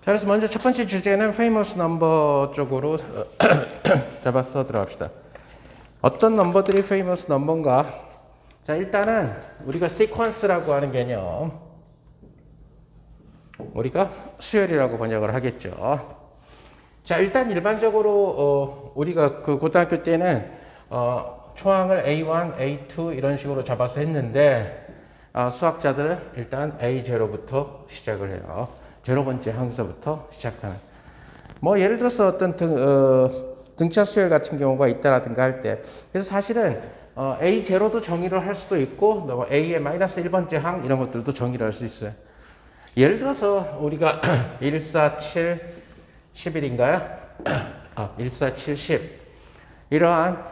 자, 그래서 먼저 첫 번째 주제는 famous number 쪽으로 잡아서 들어갑시다. 어떤 넘버들이 famous number인가? 자, 일단은 우리가 sequence라고 하는 개념, 우리가 수열이라고 번역을 하겠죠. 자, 일단 일반적으로 우리가 그 고등학교 때는 초항을 A1, A2 이런 식으로 잡아서 했는데 수학자들은 일단 A0부터 시작을 해요. 0번째 항서부터 시작하는. 뭐 예를 들어서 어떤 등차 수열 같은 경우가 있다라든가 할 때, 그래서 사실은 A0도 정의를 할 수도 있고 뭐 A의 마이너스 1번째 항 이런 것들도 정의를 할 수 있어요. 예를 들어서 우리가 1, 4, 7, 11인가요? 1, 4, 7, 10 이러한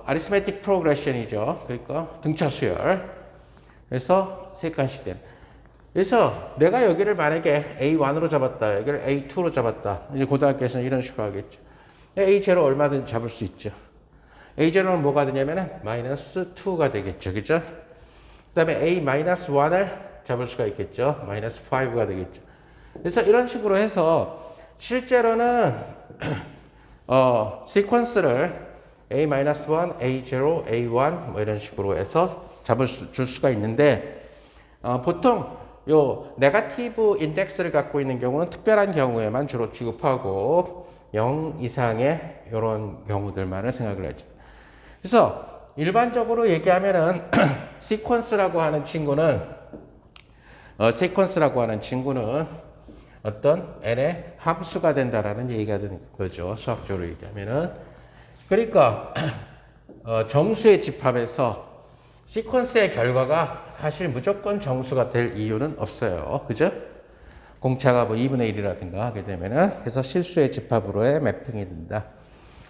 아리스메틱 프로그레션이죠. 그러니까 등차 수열. 그래서 세 칸씩 되는. 그래서 내가 여기를 만약에 A1으로 잡았다, 여기를 A2로 잡았다. 이제 고등학교에서는 이런 식으로 하겠죠. A0 얼마든지 잡을 수 있죠. A0는 뭐가 되냐면은 마이너스 2가 되겠죠. 그죠? 그 다음에 A-1을 잡을 수가 있겠죠. 마이너스 5가 되겠죠. 그래서 이런 식으로 해서 실제로는 시퀀스를 A-1, A0, A1 뭐 이런 식으로 해서 줄 수가 있는데 보통 요 네거티브 인덱스를 갖고 있는 경우는 특별한 경우에만 주로 취급하고 0 이상의 이런 경우들만을 생각을 하죠. 그래서 일반적으로 얘기하면은 시퀀스라고 하는 친구는 어떤 n의 함수가 된다라는 얘기가 되는 거죠. 수학적으로 얘기하면은. 그러니까 정수의 집합에서 시퀀스의 결과가 사실 무조건 정수가 될 이유는 없어요. 그죠? 공차가 뭐 2분의 1이라든가 하게 되면은, 그래서 실수의 집합으로의 매핑이 된다.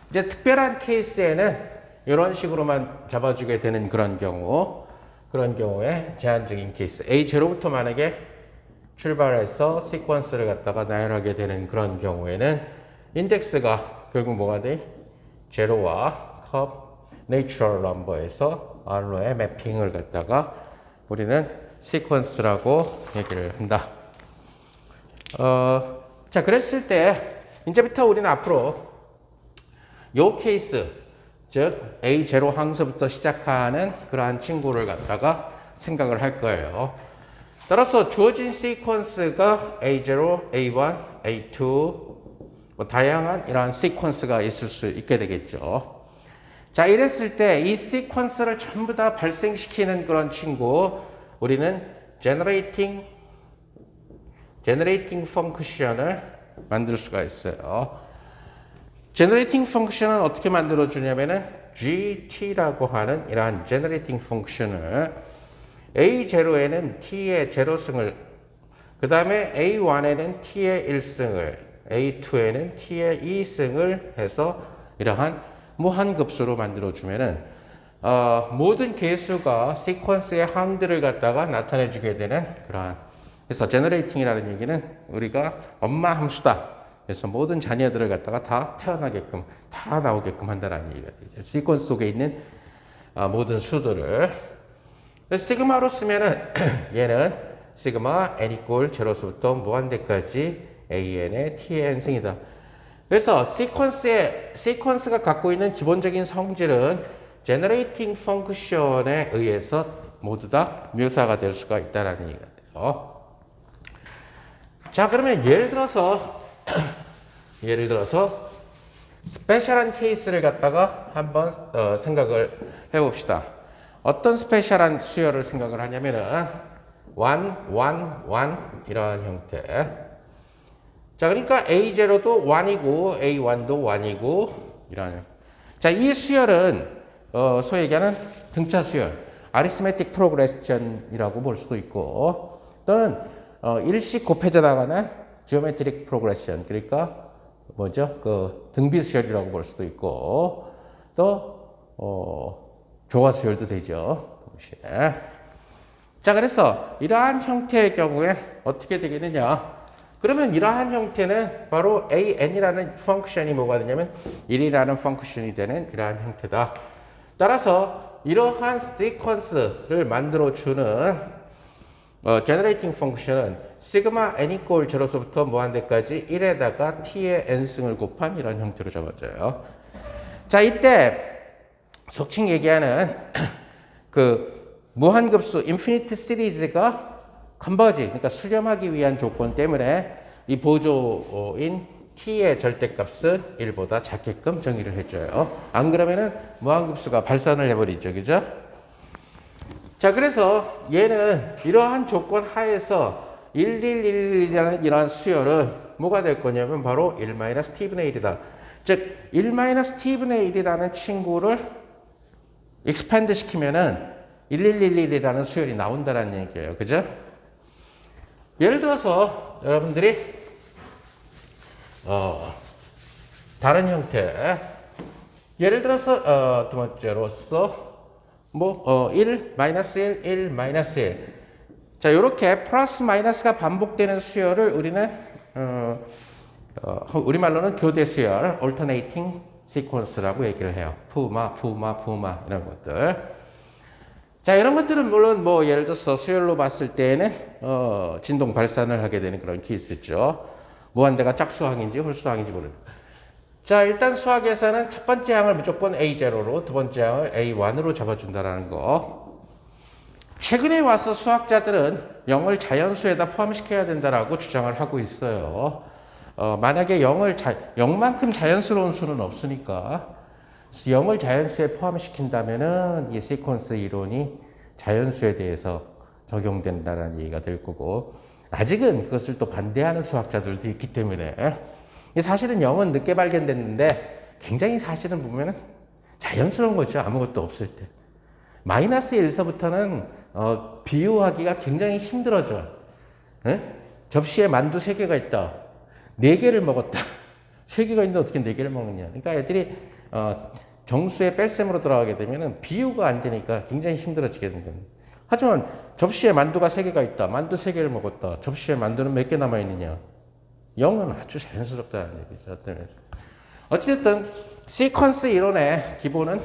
이제 특별한 케이스에는 이런 식으로만 잡아주게 되는 그런 경우에 제한적인 케이스. A0부터 만약에 출발해서 시퀀스를 갖다가 나열하게 되는 그런 경우에는 인덱스가 결국 뭐가 돼? 제로와 컵, 내추럴 넘버에서 R로의 매핑을 갖다가 우리는 시퀀스라고 얘기를 한다. 자, 그랬을 때 이제부터 우리는 앞으로 요 케이스, 즉 A0 항서부터 시작하는 그러한 친구를 갖다가 생각을 할 거예요. 따라서 주어진 시퀀스가 A0, A1, A2 뭐 다양한 이러한 시퀀스가 있을 수 있게 되겠죠. 자, 이랬을 때 이 시퀀스를 전부 다 발생시키는 그런 친구, 우리는 generating function을 만들 수가 있어요. generating function은 어떻게 만들어 주냐면은 GT라고 하는 이러한 generating function을 A0에는 T의 제로승을, 그 다음에 A1에는 T의 1승을, A2에는 T의 2승을 해서 이러한 무한급수로 만들어주면은, 모든 개수가 시퀀스의 항들을 갖다가 나타내주게 되는 그러한. 그래서 generating이라는 얘기는 우리가 엄마 함수다. 그래서 모든 자녀들을 갖다가 다 태어나게끔, 다 나오게끔 한다는 얘기가 되죠. 시퀀스 속에 있는 모든 수들을. 시그마로 쓰면은 얘는 시그마 n 이퀄 0서부터 무한대까지 an의 t의 n승이다. 그래서 시퀀스가 갖고 있는 기본적인 성질은 generating function에 의해서 모두 다 묘사가 될 수가 있다는 얘기가 돼요. 자, 그러면 예를 들어서 스페셜한 케이스를 갖다가 한번 생각을 해봅시다. 어떤 스페셜한 수열을 생각을 하냐면은 1, 이러한 형태. 자, 그러니까 A0도 1이고 A1도 1이고 이러한. 자, 이 수열은 소위 얘기하는 등차 수열, 아리스메틱 프로그레션이라고 볼 수도 있고, 또는 일식 곱해져 나가는 지오메트릭 프로그레션, 그러니까 뭐죠? 그 등비 수열이라고 볼 수도 있고, 또 조화 수열도 되죠. 동시에. 자, 그래서 이러한 형태의 경우에 어떻게 되겠느냐? 그러면 이러한 형태는 바로 AN이라는 펑크션이 뭐가 되냐면 1이라는 펑크션이 되는 이러한 형태다. 따라서 이러한 시퀀스를 만들어주는 generating 펑크션은 시그마 n 이퀄 제로서부터 무한대까지 1에다가 t의 n승을 곱한 이런 형태로 잡아줘요. 자, 이때 속칭 얘기하는 그 무한급수 인피니트 시리즈가 컨버지, 그러니까 수렴하기 위한 조건 때문에 이 보조인 t의 절대값은 1보다 작게끔 정의를 해줘요. 안 그러면은 무한급수가 발산을 해버리죠. 그죠? 자, 그래서 얘는 이러한 조건 하에서 111이라는 이러한 수열은 뭐가 될 거냐면 바로 1-t분의 1이다. 즉 1-t분의 1이라는 친구를 익스팬드 시키면은 1111이라는 수열이 나온다는 얘기예요. 그죠? 예를 들어서 여러분들이 다른 형태, 예를 들어서 두 번째로서 1, -1, 1, -1. 자, 요렇게 플러스 마이너스가 반복되는 수열을 우리는 우리말로는 교대 수열, alternating sequence라고 얘기를 해요. 푸마 이런 것들. 자, 이런 것들은 물론 예를 들어서 수열로 봤을 때에는 진동 발산을 하게 되는 그런 케이스죠. 무한대가 짝수항인지 홀수항인지 모르는. 자, 일단 수학에서는 첫 번째 항을 무조건 A0로, 두 번째 항을 A1으로 잡아준다는 거. 최근에 와서 수학자들은 0을 자연수에다 포함시켜야 된다라고 주장을 하고 있어요. 만약에 0만큼 자연스러운 수는 없으니까 0을 자연수에 포함시킨다면은 이 시퀀스 이론이 자연수에 대해서 적용된다는 얘기가 될 거고, 아직은 그것을 또 반대하는 수학자들도 있기 때문에 사실은 0은 늦게 발견됐는데 굉장히 사실은 보면은 자연스러운 거죠. 아무것도 없을 때. -1서부터는 비유하기가 굉장히 힘들어져. 에? 접시에 만두 3개가 있다. 4개를 먹었다. 3개가 있는데 어떻게 4개를 먹느냐. 그러니까 애들이 정수의 뺄셈으로 들어가게 되면은 비유가 안 되니까 굉장히 힘들어지게 된다. 하지만 접시에 만두가 3개가 있다. 만두 3개를 먹었다. 접시에 만두는 몇 개 남아있느냐. 0은 아주 자연스럽다는 얘기죠. 어쨌든 시퀀스 이론의 기본은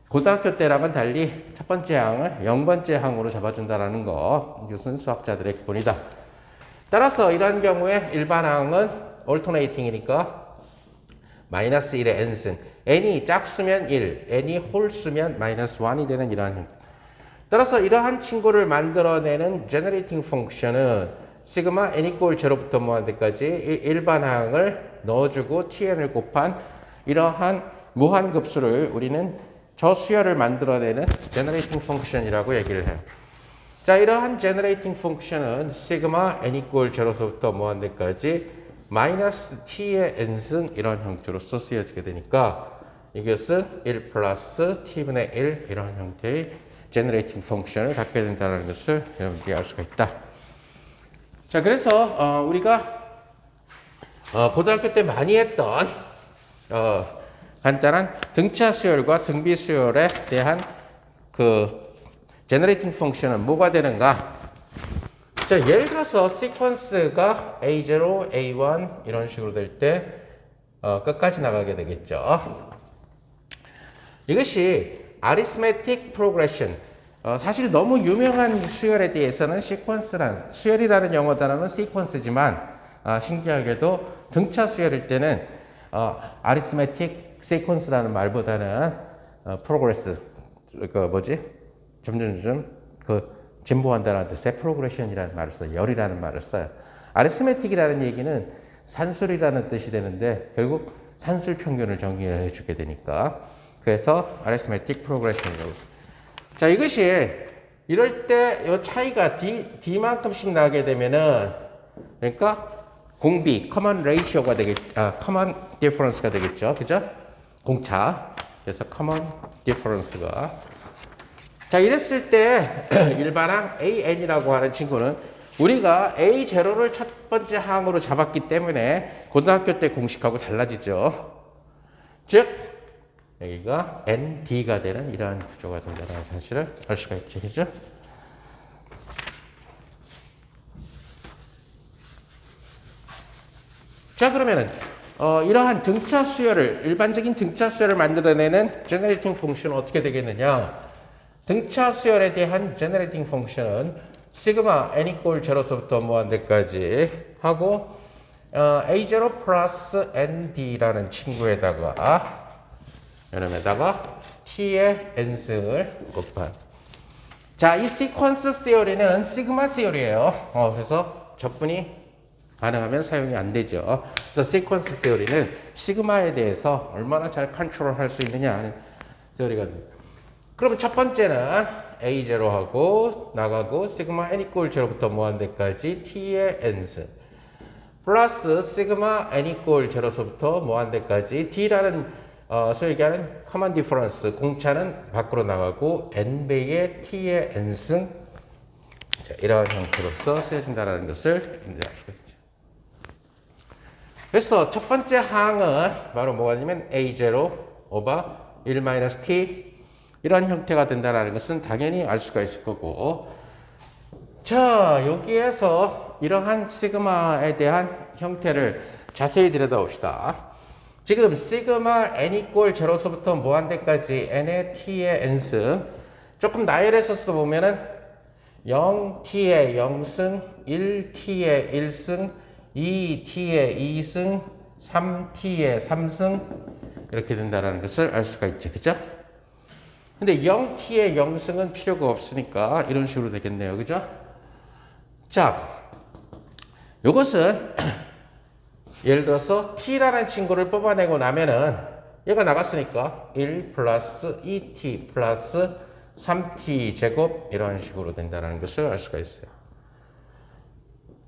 고등학교 때랑은 달리 첫 번째 항을 0번째 항으로 잡아준다는 거. 이것은 수학자들의 기본이다. 따라서 이런 경우에 일반 항은 얼터네이팅이니까 -1의 n승. n이 짝수면 1, n이 홀수면 -1이 되는 이러한 형태. 따라서 이러한 친구를 만들어내는 제너레이팅 펑션은 시그마 n 이퀄 0부터 무한대까지 일반 항을 넣어주고 tn을 곱한 이러한 무한급수를 우리는 저 수열을 만들어내는 제너레이팅 펑션이라고 얘기를 해요. 자, 이러한 제너레이팅 펑션은 시그마 n 이퀄 0서부터 무한대까지 -t의 n승 이런 형태로서 쓰여지게 되니까 이것은 1 플러스 t분의 1 이런 형태의 제너레이팅 펑션을 갖게 된다는 것을 여러분들이 알 수가 있다. 자, 그래서 우리가 고등학교 때 많이 했던 간단한 등차 수열과 등비 수열에 대한 그 제너레이팅 펑션은 뭐가 되는가? 자, 예를 들어서 시퀀스가 A0, A1 이런 식으로 될 때 끝까지 나가게 되겠죠. 이것이 arithmetic progression. 사실 너무 유명한 수열에 대해서는 수열이라는 영어 단어는 시퀀스지만 신기하게도 등차 수열일 때는 arithmetic sequence라는 말보다는 progress 점점 진보한다는 뜻의 progression이라는 말을 써요. 열이라는 말을 써요. arithmetic이라는 얘기는 산술이라는 뜻이 되는데 결국 산술 평균을 정의를 해주게 되니까 그래서 arithmetic progression이라고. 자, 이것이 이럴 때 이 차이가 D만큼씩 나게 되면은 그러니까 공비, common ratio가 common difference가 되겠죠. 그죠? 공차. 그래서 common difference가. 자, 이랬을 때 일반항 AN이라고 하는 친구는 우리가 A0를 첫 번째 항으로 잡았기 때문에 고등학교 때 공식하고 달라지죠. 즉, 여기가 ND가 되는 이러한 구조가 된다는 사실을 알 수가 있죠. 그죠? 자, 그러면은 이러한 등차 수열을 일반적인 등차 수열을 만들어내는 제너레이팅 펑션은 어떻게 되겠느냐? 등차 수열에 대한 제너레이팅 펑션은 시그마 n 이꼴 제로서부터 무한대까지 하고 a0 플러스 nd라는 친구에다가 이놈에다가 t의 n승을 곱한. 자, 이 시퀀스 시어리는 시그마 시어리예요. 그래서 적분이 가능하면 사용이 안 되죠. 그래서 시퀀스 시어리는 시그마에 대해서 얼마나 잘 컨트롤할 수 있느냐 하는 시어리가 됩니다. 그러면 첫 번째는 A0하고 나가고 시그마 n 이꼴 0부터 무한대까지 t의 n승 플러스 시그마 n 이꼴 0서부터 무한대까지 d라는 소위 얘기하는 커먼 디퍼런스 공차는 밖으로 나가고 n배의 t의 n승 자, 이런 형태로서 쓰여진다는 것을 인지할 수가 있죠. 그래서 첫 번째 항은 바로 뭐가 되냐면 A0 오버 1-t 이런 형태가 된다는 것은 당연히 알 수가 있을 거고, 자, 여기에서 이러한 시그마에 대한 형태를 자세히 들여다봅시다. 지금 시그마 n 이꼴 0서부터 무한대까지 n의 t의 n승 조금 나열해서 써보면은 0t의 0승, 1t의 1승, 2t의 2승, 3t의 3승 이렇게 된다는 것을 알 수가 있죠. 그죠? 근데 0t의 0승은 필요가 없으니까 이런 식으로 되겠네요. 그죠? 자, 요것은 예를 들어서 t라는 친구를 뽑아내고 나면은 얘가 나갔으니까 1 플러스 2t 플러스 3t 제곱 이런 식으로 된다는 것을 알 수가 있어요.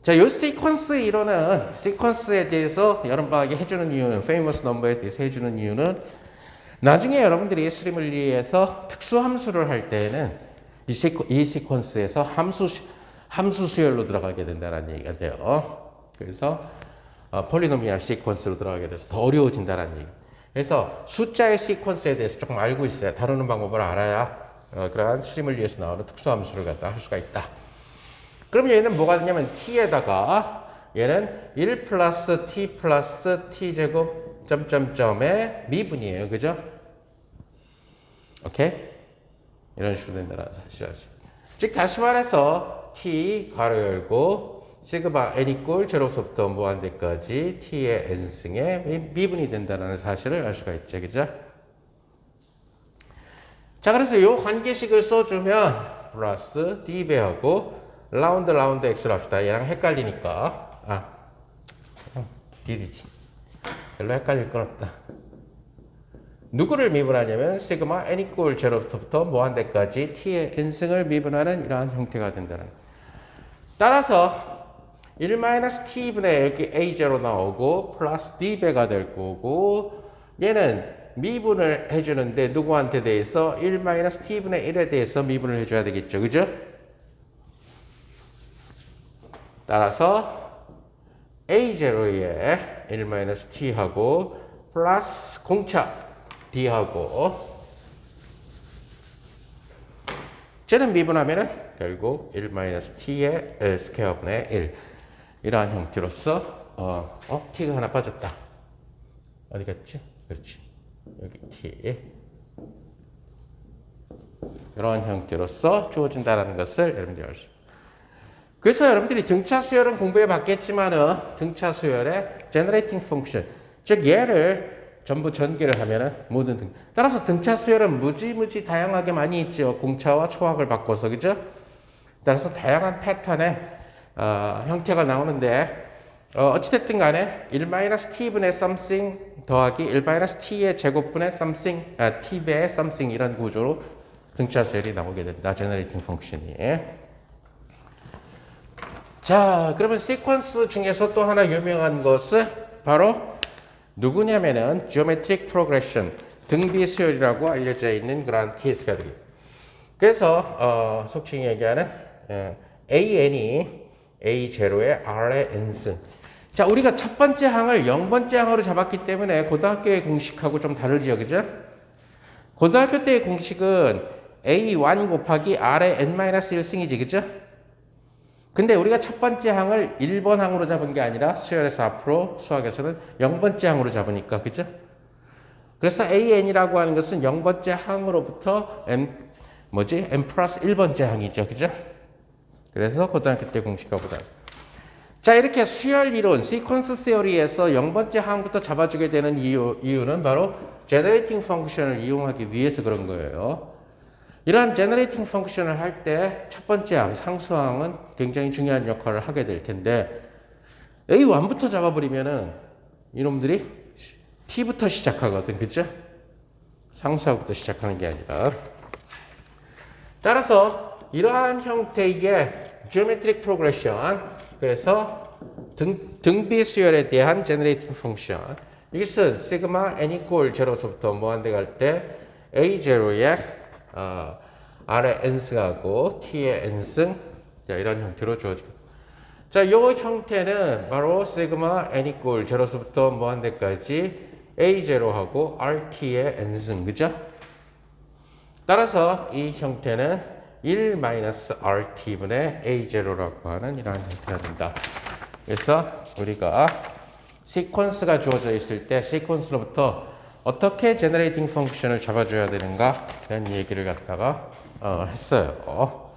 자, 요 시퀀스 이론은 시퀀스에 대해서 여러분에게 해주는 이유는 페이머스 넘버에 대해서 해주는 이유는 나중에 여러분들이 수리물리에서 특수함수를 할 때에는 이 시퀀스에서 함수 수열로 들어가게 된다는 얘기가 돼요. 그래서 폴리노미얼 시퀀스로 들어가게 돼서 더 어려워진다는 얘기. 그래서 숫자의 시퀀스에 대해서 조금 알고 있어야 다루는 방법을 알아야 그러한 수리물리에서 나오는 특수함수를 갖다 할 수가 있다. 그럼 얘는 뭐가 되냐면 t에다가 얘는 1 플러스 t 플러스 t 제곱 점점점의 미분이에요. 그죠? 오케이? 이런 식으로 된다는 사실을 알죠. 즉 다시 말해서 t 가로 열고 시그마 n 이꼴 0서부터 무한대까지 t의 n승의 미분이 된다는 사실을 알 수가 있죠. 그죠? 자, 그래서 이 관계식을 써주면 플러스 d배하고 라운드 x를 합시다. 얘랑 헷갈리니까 ddt 별로 헷갈릴 건 없다. 누구를 미분하냐면 시그마 n 이꼴 0부터 무한대까지 t의 n승을 미분하는 이러한 형태가 된다는 거예요. 따라서 1-t분의 여기 a0 나오고 플러스 d배가 될 거고, 얘는 미분을 해주는데 누구한테 대해서 1-t분의 1에 대해서 미분을 해줘야 되겠죠. 그죠? 따라서 a0에 1-t하고 플러스 공차 d하고 쟤는 미분하면은 결국 1-t의 스퀘어분의 1 이러한 형태로서 t가 하나 빠졌다. 어디 갔지? 그렇지. 여기 t 이런 형태로서 주어진다는 것을 여러분들이 알 수 있습니다. 그래서 여러분들이 등차 수열은 공부해 봤겠지만은 등차 수열의 generating function, 즉 얘를 전부 전개를 하면은 모든 등. 따라서 등차 수열은 무지무지 다양하게 많이 있죠. 공차와 초항을 바꿔서. 그죠? 따라서 다양한 패턴의 형태가 나오는데 어찌됐든 간에 1-t분의 something 더하기 1-t의 제곱분의 something t배의 something 이런 구조로 등차 수열이 나오게 된다. generating function이. 자, 그러면 시퀀스 중에서 또 하나 유명한 것은 바로 누구냐면은 geometric progression, 등비 수열이라고 알려져 있는 그런 케이스가 되겠습니다. 그래서 속칭 얘기하는 AN이 A0의 R의 N승. 자, 우리가 첫 번째 항을 0번째 항으로 잡았기 때문에 고등학교의 공식하고 좀 다르죠. 그죠? 고등학교 때의 공식은 A1 곱하기 R의 N-1승이지. 그죠? 근데 우리가 첫 번째 항을 1번 항으로 잡은 게 아니라 수열에서 앞으로 수학에서는 0번째 항으로 잡으니까. 그죠? 그래서 AN이라고 하는 것은 0번째 항으로부터 M 플러스 1번째 항이죠. 그죠? 그래서 고등학교 때 공식화보다. 자, 이렇게 수열 이론, 시퀀스 세어리에서 0번째 항부터 잡아주게 되는 이유는 바로 제너레이팅 펑션을 이용하기 위해서 그런 거예요. 이러한 제너레이팅 펑션을 할 때 첫 번째 항, 상수항은 굉장히 중요한 역할을 하게 될 텐데 A1부터 잡아버리면은 이놈들이 T부터 시작하거든. 그죠? 상수항부터 시작하는 게 아니라. 따라서 이러한 형태의 geometric progression, 그래서 등비 수열에 대한 제너레이팅 펑션, 이것은 시그마 n equal 0서부터 무한대 갈 때 A0의 R의 n승하고 T의 n승, 자, 이런 형태로 주어집니다. 자, 이 형태는 바로 시그마 n equal 0서부터 무한대까지 A0하고 RT의 n승, 그죠? 따라서 이 형태는 1-RT분의 A0라고 하는 이러한 형태가 된다. 그래서 우리가 시퀀스가 주어져 있을 때 시퀀스로부터 어떻게 제너레이팅 펑션을 잡아줘야 되는가 이런 얘기를 갖다가 했어요.